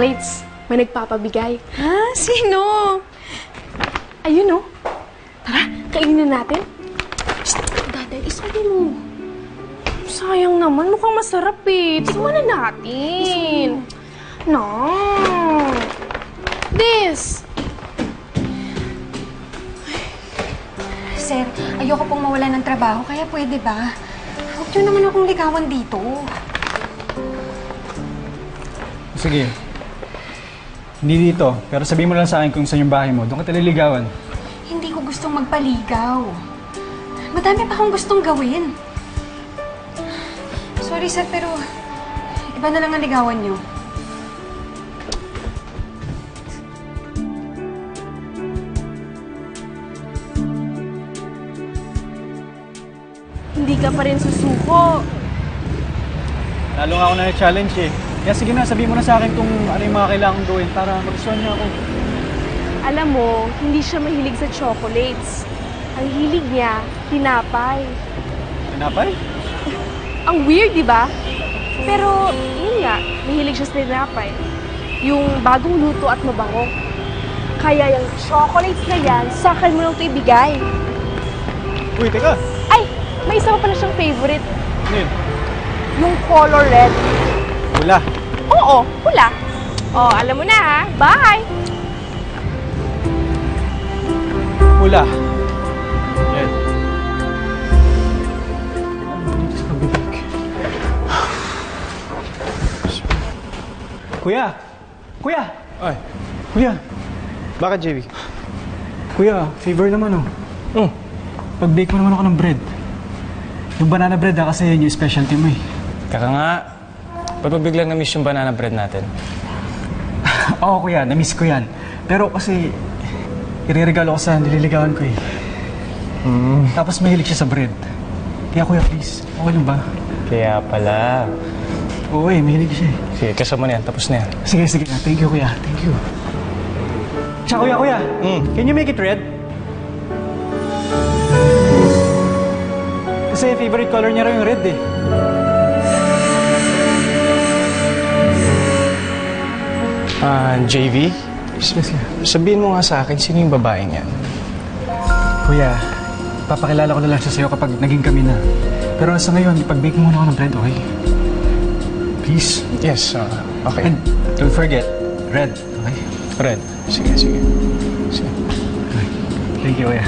chocolates. May nagpapabigay. Ha? Sino? Ayun, oh. Tara, kainin na natin. Shh! Daday, isali mo. Sayang naman, mukhang masarap eh. Tikman na natin. No. This. Sir, ayoko pong mawala ng trabaho, kaya pwede ba? Huwag niyo naman akong ligawan dito. Sige. Hindi dito. Pero sabihin mo lang sa akin kung saan yung bahay mo. Doon ka taliligawan. Hindi ko gustong magpaligaw. Madami pa akong gustong gawin. Sorry, sir, pero iba na lang ang ligawan niyo. Hindi ka pa rin susuko. Lalo nga ako na-challenge eh. Kaya sige na, sabihin mo na sa akin kung ano yung mga kailangan gawin para magustuhan niya ako. Alam mo, hindi siya mahilig sa chocolates. Ang hilig niya, tinapay. Tinapay? Ang weird, di ba? Pero, yun nga, mahilig siya sa tinapay. Yung bagong luto at mabango. Kaya yung chocolates na yan, sa akin mo lang ito ibigay. Uy, teka! Ay, may isa pa pala siyang favorite. Ano yun? Yung color red. Wala. Oo, pula. Oh, alam mo na ha. Bye! Wala. Red. Ano ba dito sa pag-ibig? Kuya! Kuya! Ay, Kuya! bakit, JV? Kuya, favor naman oh. Oh, Pag-bake mo naman ako ng bread. Yung banana bread ha, kasi yun yung specialty mo eh. kaka nga. Ba't mo biglang na-miss yung banana bread natin? Oo kuya, na-miss ko yan. Pero kasi, ireregalo ko sa nililigawan ko eh. Tapos mahilig siya sa bread. Kaya kuya, please, okay lang ba? Kaya pala. Oo eh, mahilig siya eh. Sige, kasama na yan. Tapos na yan. Sige, sige na. Thank you kuya, thank you. Tsaka kuya, can you make it red? Kasi favorite color niya raw yung red eh. JV? Yes, kuya. Sabihin mo nga sa akin, sino yung babaeng yan? Kuya, papakilala ko na lang siya sa'yo kapag naging kami na. Pero sa ngayon, ipag-bake mo muna ako ng bread, okay? Please. Yes, okay. And don't forget, red, okay? Red. Sige, sige. Sige. Okay. Thank you, kuya.